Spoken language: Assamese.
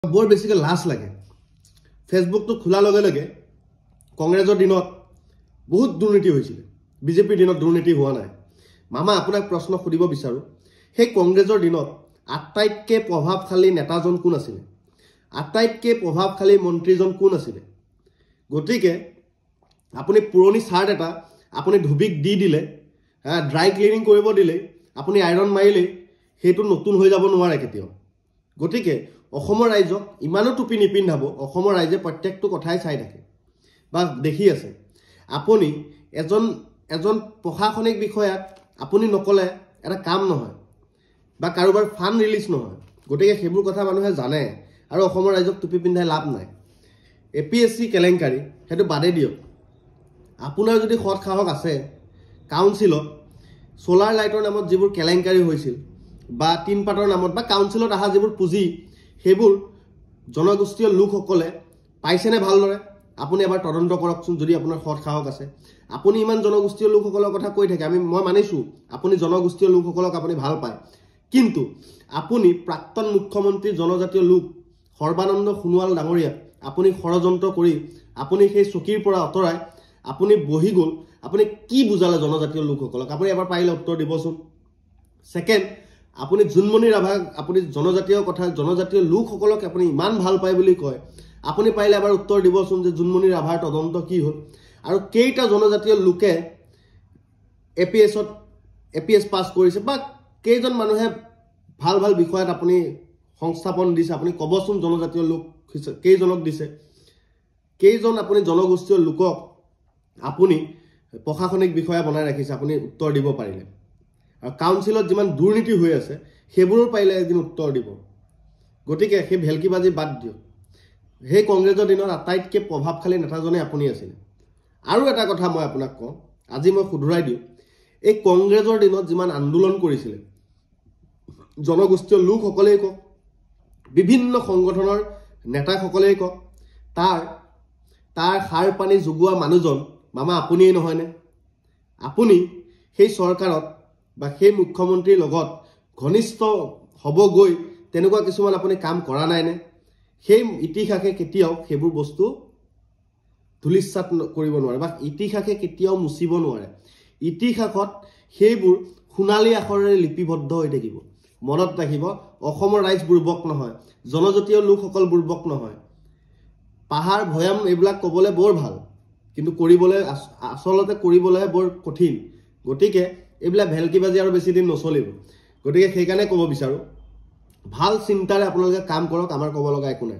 বৰ বেছিকৈ লাজ লাগে। ফেচবুকটো খোলাৰ লগে লগে কংগ্ৰেছৰ দিনত বহুত দুৰ্নীতি হৈছিল, বিজেপিৰ দিনত দুৰ্নীতি হোৱা নাই। মামা আপোনাক প্ৰশ্ন সুধিব বিচাৰোঁ, সেই কংগ্ৰেছৰ দিনত আটাইতকৈ প্ৰভাৱশালী নেতাজন কোন আছিলে? আটাইতকৈ প্ৰভাৱশালী মন্ত্ৰীজন কোন আছিলে? গতিকে আপুনি পুৰণি চাৰ্ট এটা আপুনি ধুবিক দি দিলে, ড্ৰাই ক্লিনিং কৰিব দিলে, আপুনি আইৰণ মাৰিলে, সেইটো নতুন হৈ যাব নোৱাৰে কেতিয়াও। গতিকে অসমৰ ৰাইজক ইমানো টুপি নিপিন্ধাব। অসমৰ ৰাইজে প্ৰত্যেকটো কথাই চাই থাকে বা দেখি আছে। আপুনি এজন প্ৰশাসনিক বিষয়াক আপুনি নকলে এটা কাম নহয় বা কাৰোবাৰ ফাণ্ড ৰিলিজ নহয়। গতিকে সেইবোৰ কথা মানুহে জানে আৰু অসমৰ ৰাইজক টুপি পিন্ধাই লাভ নাই। APSC কেলেংকাৰী সেইটো বাদেই দিয়ক। আপোনাৰ যদি সৎ সাহস আছে, কাউন্সিলত সোলাৰ লাইটৰ নামত যিবোৰ কেলেংকাৰী হৈছিল বা টিনপাতৰ নামত বা কাউন্সিলত অহা যিবোৰ পুঁজি, সেইবোৰ জনগোষ্ঠীয় লোকসকলে পাইছেনে ভালদৰে? আপুনি এবাৰ তদন্ত কৰকচোন যদি আপোনাৰ সৎ সাহস আছে। আপুনি ইমান জনগোষ্ঠীয় লোকসকলৰ কথা কৈ থাকে, মই মানিছোঁ আপুনি জনগোষ্ঠীয় লোকসকলক আপুনি ভাল পায়, কিন্তু আপুনি প্ৰাক্তন মুখ্যমন্ত্ৰী জনজাতীয় লোক সৰ্বানন্দ সোণোৱাল ডাঙৰীয়াক আপুনি ষড়যন্ত্ৰ কৰি আপুনি সেই চকীৰ পৰা আঁতৰাই আপুনি বহি গ'ল। আপুনি কি বুজালে জনজাতীয় লোকসকলক? আপুনি এবাৰ পাৰিলে উত্তৰ দিবচোন। ছেকেণ্ড, আপুনি জোনমণি ৰাভাক আপুনি জনজাতীয় লোকসকলক আপুনি ইমান ভাল পায় বুলি কয়, আপুনি পাৰিলে এবাৰ উত্তৰ দিবচোন যে জোনমণি ৰাভাৰ তদন্ত কি হ'ল আৰু কেইটা জনজাতীয় লোকে APS পাছ কৰিছে বা কেইজন মানুহে ভাল ভাল বিষয়ত আপুনি সংস্থাপন দিছে, আপুনি ক'বচোন। জনজাতীয় লোক কেইজনক দিছে? কেইজন আপুনি জনগোষ্ঠীয় লোকক আপুনি প্ৰশাসনিক বিষয়া বনাই ৰাখিছে? আপুনি উত্তৰ দিব পাৰিলে। আৰু কাউন্সিলত যিমান দুৰ্নীতি হৈ আছে সেইবোৰো পাৰিলে এদিন উত্তৰ দিব। গতিকে সেই ভেলকিবাজি বাদ দিয়ক। সেই কংগ্ৰেছৰ দিনত আটাইতকৈ প্ৰভাৱশালী নেতাজনে আপুনি আছিলে। আৰু এটা কথা মই আপোনাক কওঁ, আজি মই শুধৰাই দিওঁ, এই কংগ্ৰেছৰ দিনত যিমান আন্দোলন কৰিছিলে জনগোষ্ঠীয় লোকসকলেই কওক, বিভিন্ন সংগঠনৰ নেতাসকলেই কওক, তাৰ সাৰ পানী যোগোৱা মানুহজন মামা আপুনিয়েই নহয়নে? আপুনি সেই চৰকাৰত বা সেই মুখ্যমন্ত্ৰীৰ লগত ঘনিষ্ঠ হ'বগৈ তেনেকুৱা কিছুমান আপুনি কাম কৰা নাইনে? সেই ইতিহাসে কেতিয়াও সেইবোৰ বস্তু ধূলিসাৎ কৰিব নোৱাৰে বা ইতিহাসে কেতিয়াও মুচিব নোৱাৰে। ইতিহাসত সেইবোৰ সোণালী আখৰেৰে লিপিবদ্ধ হৈ থাকিব। মনত ৰাখিব, অসমৰ ৰাইজ বুৰ্বক নহয়, জনজাতীয় লোকসকল বুৰ্বক নহয়। পাহাৰ ভৈয়াম এইবিলাক ক'বলৈ বৰ ভাল, কিন্তু আচলতে কৰিবলৈহে বৰ কঠিন। গতিকে এইবিলাক ভেলকিবাজি আৰু বেছি দিন নচলিব। গতিকে সেইকাৰণে ক'ব বিচাৰোঁ, ভাল চিন্তাৰে আপোনালোকে কাম কৰক, আমাৰ ক'ব লগা একো নাই।